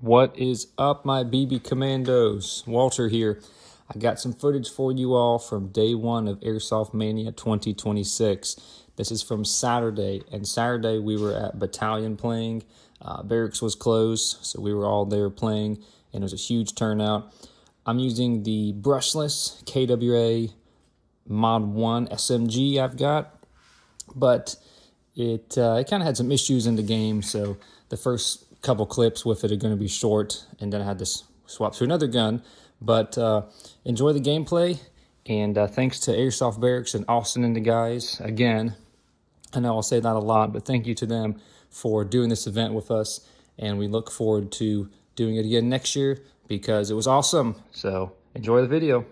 What is up, my BB Commandos? Walter here. I got some footage for you all from day one of Airsoft Mania 2026. This is from Saturday, and Saturday we were at Battalion playing. Barracks was closed, so we were all there playing, and it was a huge turnout. I'm using the brushless KWA Mod 1 SMG I've got, but it kind of had some issues in the game, so the first couple clips with it are going to be short, and then I had to swap to another gun. But enjoy the gameplay, and thanks to Airsoft Barracks and Austin and the guys again. I know I'll say that a lot, but thank you to them for doing this event with us, and we look forward to doing it again next year because it was awesome. So enjoy the video.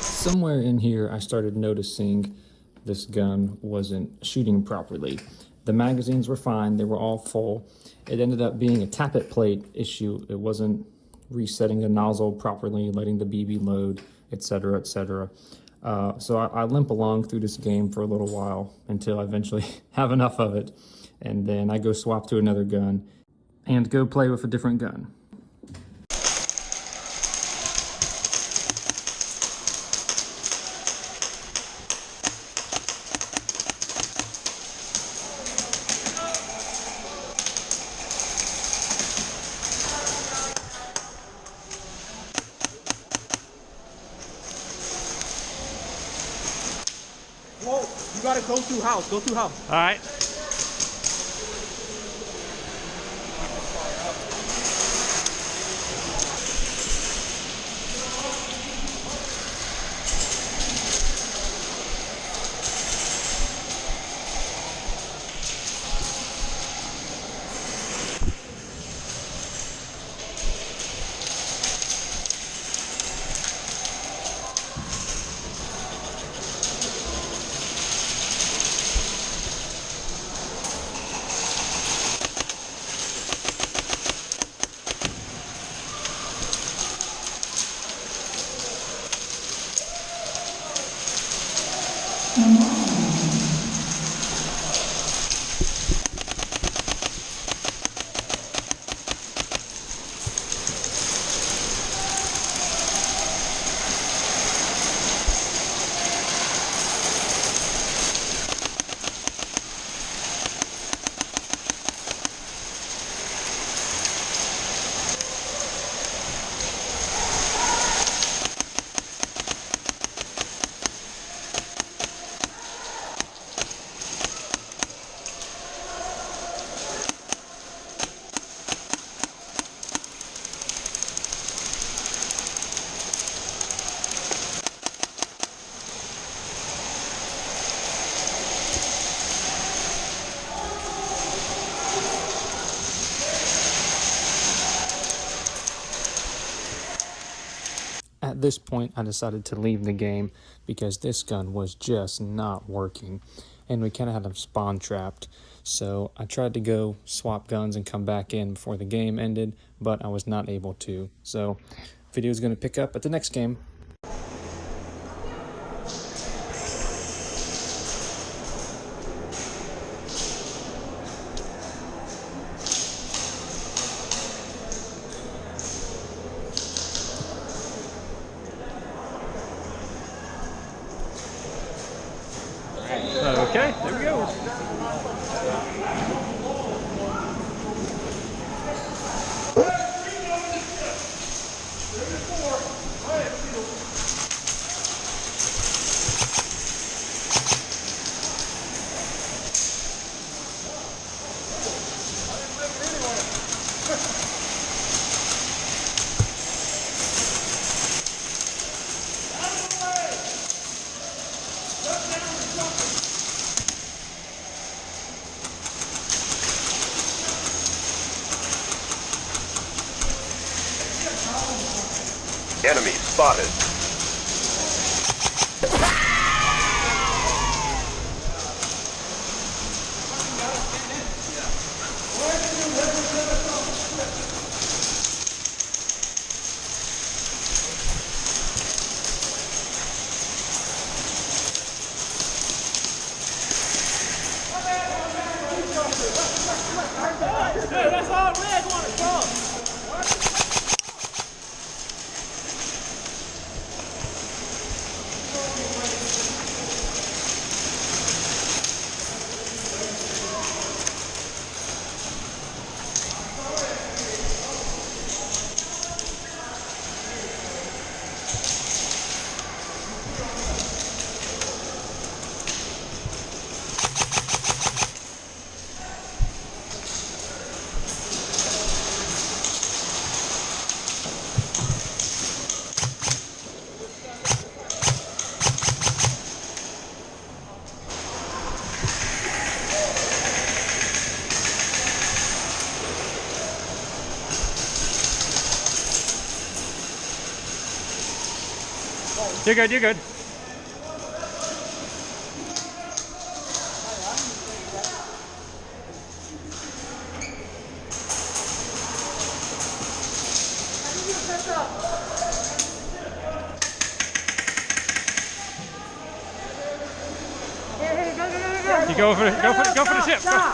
Somewhere in here, I started noticing this gun wasn't shooting properly. The magazines were fine, they were all full. It ended up being a tappet plate issue. It wasn't resetting the nozzle properly, letting the BB load, etc., etc. So I limp along through this game for a little while until I eventually have enough of it. And then I go swap to another gun and go play with a different gun. Whoa, you gotta go through house, go through house. All right. At this point, I decided to leave the game because this gun was just not working, and we kind of had him spawn trapped. So I tried to go swap guns and come back in before the game ended, but I was not able to. So video is going to pick up at the next game. Okay, there we go. Enemy spotted. Hey, that's all red on it, bro. You're good, you're good. You go for the ship. Go.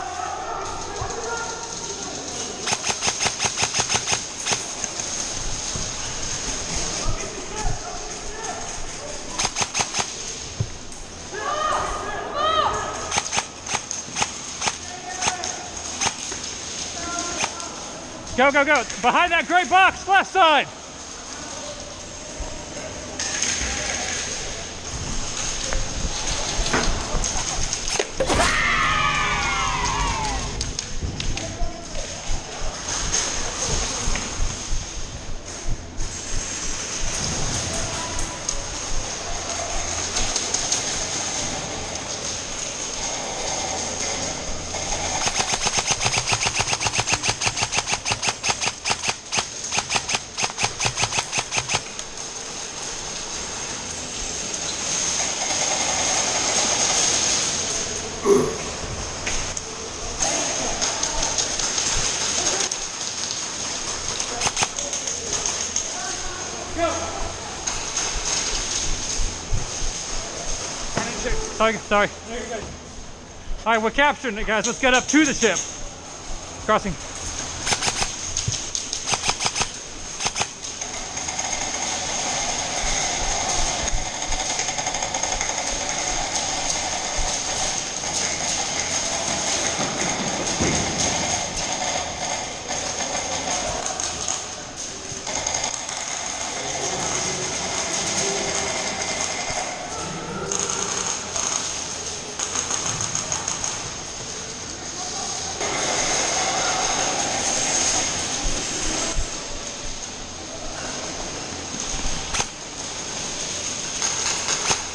Go, go, go. Behind that gray box, left side. Sorry. All right, we're capturing it, guys. Let's get up to the ship. Crossing.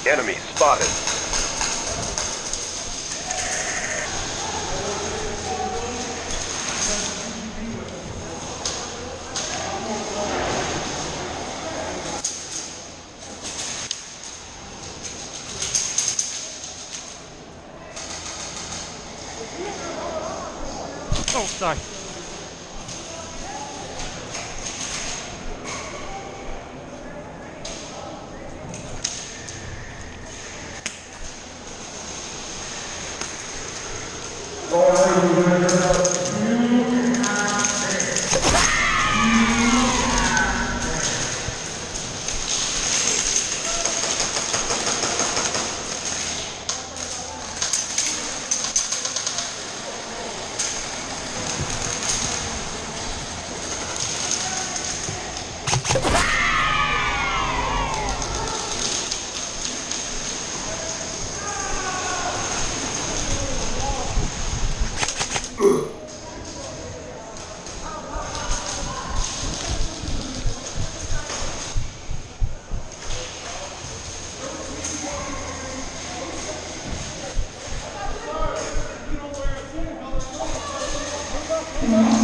Enemy spotted. Oh, sorry.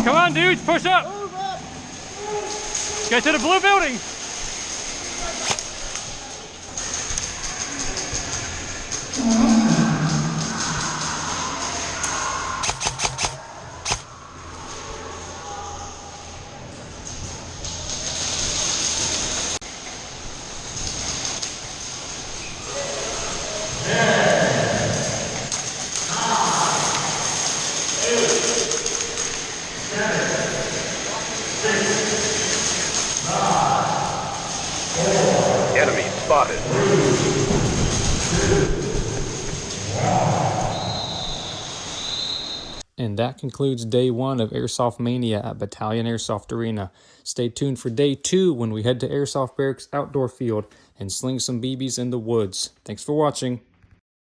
Come on, dudes, push up. Get to the blue building. Enemy spotted. And that concludes day 1 of Airsoft Mania at Battalion Airsoft Arena. Stay tuned for day 2 when we head to Airsoft Barracks Outdoor Field and sling some BBs in the woods. Thanks for watching.